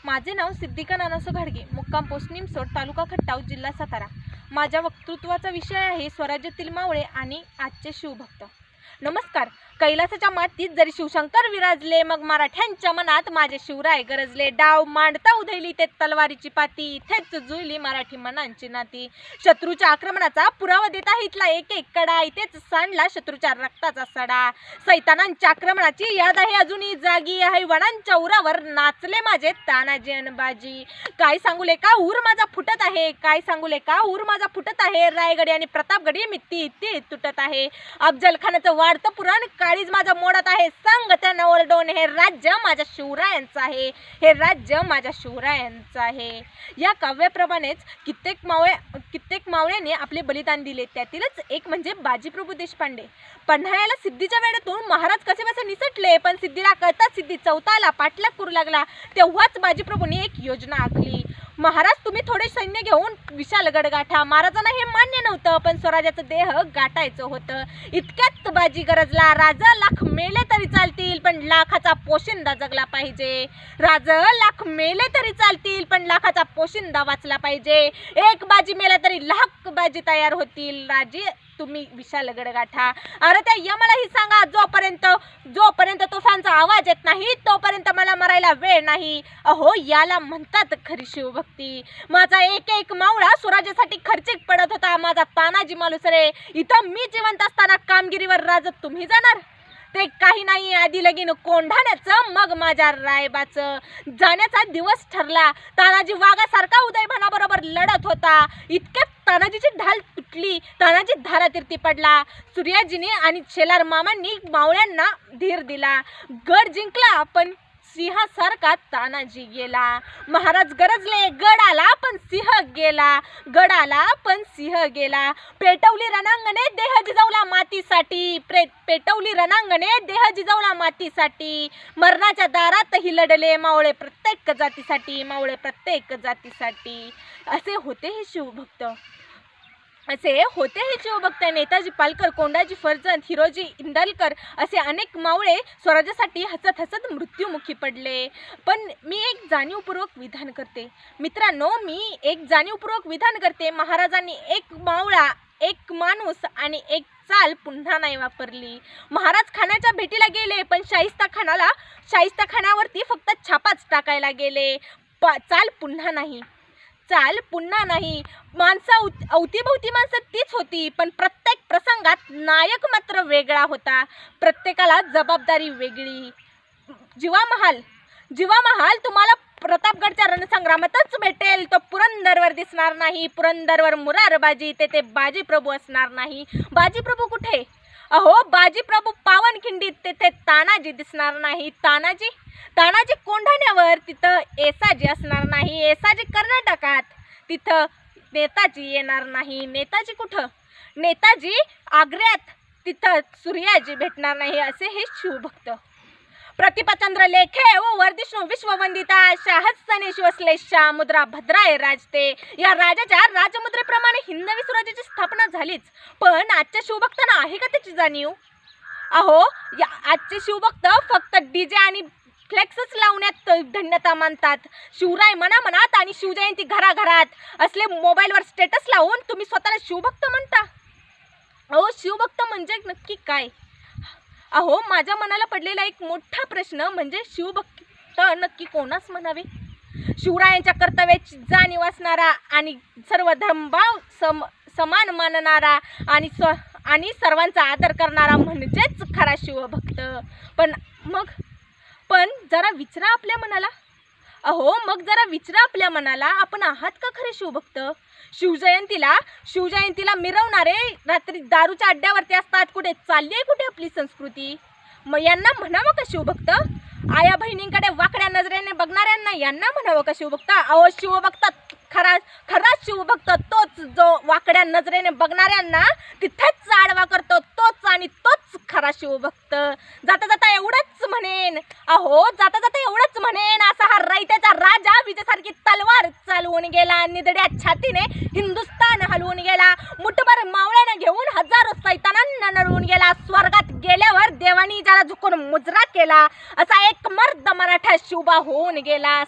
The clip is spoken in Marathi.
माझे नाव सिद्धिका नानासो घाडगे, मुक्काम पोस्ट निमसोड, तालुका खटाव, जिल्हा सातारा। माझ्या वक्तृत्वाचा विषय आहे स्वराज्यातील मावळे आणि आजचे शिवभक्त। नमस्कार। कैलासाच्या मातीत जरी शिवशंकर विराजले, मग मराठ्यांच्या मनात माझे शिवराय गरजले। डाव मांडता उधळली ते तलवारीची पाती, थेच जुळली मराठी मनांची नाती। शत्रूच्या आक्रमणाचा पुरावा देता इथला एक एक कडा, इथेच सांडला शत्रूच्या रक्ताचा सडा। सैतानांच्या आक्रमणाची याद आहे अजूनही जागी, हैवानांच्या उरावर नाचले माझे तानाजी अनबाजी। काय सांगूले का ऊर माझा फुटत आहे, काय सांगूले का ऊर माझा फुटत आहे। रायगडी आणि प्रतापगडी मित्ती ती तुटत आहे। अफजल खानाचं वाढतं पुराण काळीज माझा मोडत आहे। सांग त्यांना ओरडून, हे राज्य माझ्या शिवरायांचं आहे, हे राज्य माझ्या शिवरायांचं आहे। या काव्याप्रमाणेच कित्येक मावळ्यांनी आपले बलिदान दिले। त्यातीलच एक म्हणजे बाजीप्रभू देशपांडे। पन्हाळ्याला सिद्धीच्या वेळेतून महाराज कसेबसे निसटले, पण सिद्धीला कळताच सिद्धी चौथाला पाठलाग करू लागला। तेव्हाच बाजीप्रभूंनी एक योजना आखली। महाराज, तुम्ही थोडे सैन्य घेऊन विशालगड गाठा। महाराजांना हे मान्य नव्हतं, पण स्वराज्याचं देह गाठायचं होतं। इतक्यात बाजी गरजला, राजा लाख मेले तरी चालतील, पण लाखाचा पोशिंदा जगला पाहिजे। राजा लाख मेले तरी चालतील, पण लाखाचा पोशिंदा वाचला पाहिजे। एक बाजी मेला तरी लाख बाजी तयार होतील। राजे, तुम्ही विशालगड गाठा। अरे त्या यमलाही सांगा, जोपर्यंत तोफांचा आवाज येत नाही तोपर्यंत मला मरायला वेळ नाही। अहो, याला म्हणतात खरी शिवभक्ती। माझा एक एक मावळा स्वराज्यासाठी खर्चिक पडत होता। माझा तानाजी मालुसरे, इथं मी जिवंत असताना कामगिरीवर राजत तुम्ही जाणार? ते काही नाही, आधी लगीन कोंढाण्याचं, मग माझ्या रायबाचं। जाण्याचा दिवस ठरला। तानाजी वाघासारखा उदयभानाबरोबर लढत होता। इतक्यात तानाजीची ढाल तुटली, तानाजी धारातीर्थी पडला। सूर्याजीने आणि शेलार मामांनी मावळ्यांना धीर दिला। गड जिंकला, पण सिंहासारखा तानाजी गेला। महाराज गरजले, गड आला पण सिंह गेला, गड आला पण सिंह गेला। पेटवली रणांगणे देह जिजावला मातीसाठी, पेटवली रणांगणे देह जिजावला मातीसाठी। मरणाच्या दारातही लढले मावळे प्रत्येक जातीसाठी, मावळे प्रत्येक जातीसाठी। असे होते हे शिवभक्त। नेताजी पालकर, कोंडाजी फर्जंद, हिरोजी इंदलकर असे अनेक मावळे स्वराज्यासाठी हसत हसत मृत्युमुखी पडले। पण मी एक जाणीवपूर्वक विधान करते मित्रांनो, महाराजांनी एक मावळा, एक माणूस आणि एक चाल पुन्हा नाही वापरली। महाराज खानाच्या भेटीला गेले, पण शाहिस्ता खानावरती फक्त छापाच टाकायला गेले। चाल पुन्हा नाही। अवतीभोवती माणसं तीच होती, पण प्रत्येक प्रसंगात नायक मात्र वेगळा होता। प्रत्येकाला जबाबदारी वेगळी। जीवा महाल तुम्हाला प्रतापगडच्या रणसंग्रामातच भेटेल, तो पुरंदरवर दिसणार नाही। पुरंदरवर मुरारबाजी, तेथे बाजीप्रभू असणार नाही। बाजीप्रभू कुठे? अहो, बाजीप्रभू पावनखिंडीत, तेथे तानाजी दिसणार नाही। तानाजी कोंढाण्यावर, तिथं येसाजी असणार नाही। येसाजी कर्नाटकात, तिथं नेताजी येणार नाही। नेताजी कुठं? नेताजी आग्र्यात, तिथं सूर्याजी भेटणार नाही। असे हे शिवभक्त। प्रतिपचंद्र लेखे व वर्धिष्णू विश्ववंदिता, शाहस्तने शिवश्लेषा मुद्रा भद्राय राजते। या राजाच्या राजमुद्रेप्रमाणे हिंदवी स्वराज्याची स्थापना झालीच, पण आजच्या शिवभक्तांना आहे का त्याची जाणीव? अहो, आजचे शिवभक्त फक्त डीजे आणि फ्लेक्सच लावण्यात धन्यता मानतात। शिवराय मनामनात आणि शिवजयंती घराघरात असले मोबाईलवर स्टेटस लावून तुम्ही स्वतःला शिवभक्त म्हणता? अहो, शिवभक्त म्हणजे नक्की काय? अहो, माझ्या मनाला पडलेला एक मोठा प्रश्न म्हणजे शिवभक्त नक्की कोणास म्हणावे? शिवरायांच्या कर्तव्याची जाणीव असणारा आणि सर्व धर्मभाव समान मानणारा आणि सर्वांचा आदर करणारा म्हणजेच खरा शिवभक्त। पण जरा विचारा आपल्या मनाला। अहो, मग जरा विचारा आपल्या मनाला, आपण आहात का खरे शिवभक्त? शिवजयंतीला मिरवणारे रात्री दारूच्या अड्ड्यावरती असतात। कुठे चालली, कुठे आपली संस्कृती? मग यांना म्हणावं का शिवभक्त? आया बहिणींकडे वाकड्या नजरेने बघणाऱ्यांना यांना म्हणावं का शिवभक्त? अहो, शिवभक्त खरा शिवभक्त तोच जो वाकड्या नजरेने बघणाऱ्यांना तिथेच आडवा करतो, तोच खरा शिवभक्त। जाता जाता एवढंच म्हणेन, असा हा रयतेचा राजा विजेसारखी तलवार चालवून गेला। निधड्या छातीने हिंदुस्तान हलवून गेला। मुठभर मावळ्याने घेऊन हजारो सैतानांना नळवून गेला। स्वर्गात गेल्यावर देवानी ज्याला झुकून मुजरा केला, असा एक मर्द मराठा शिवबा होऊन गेला।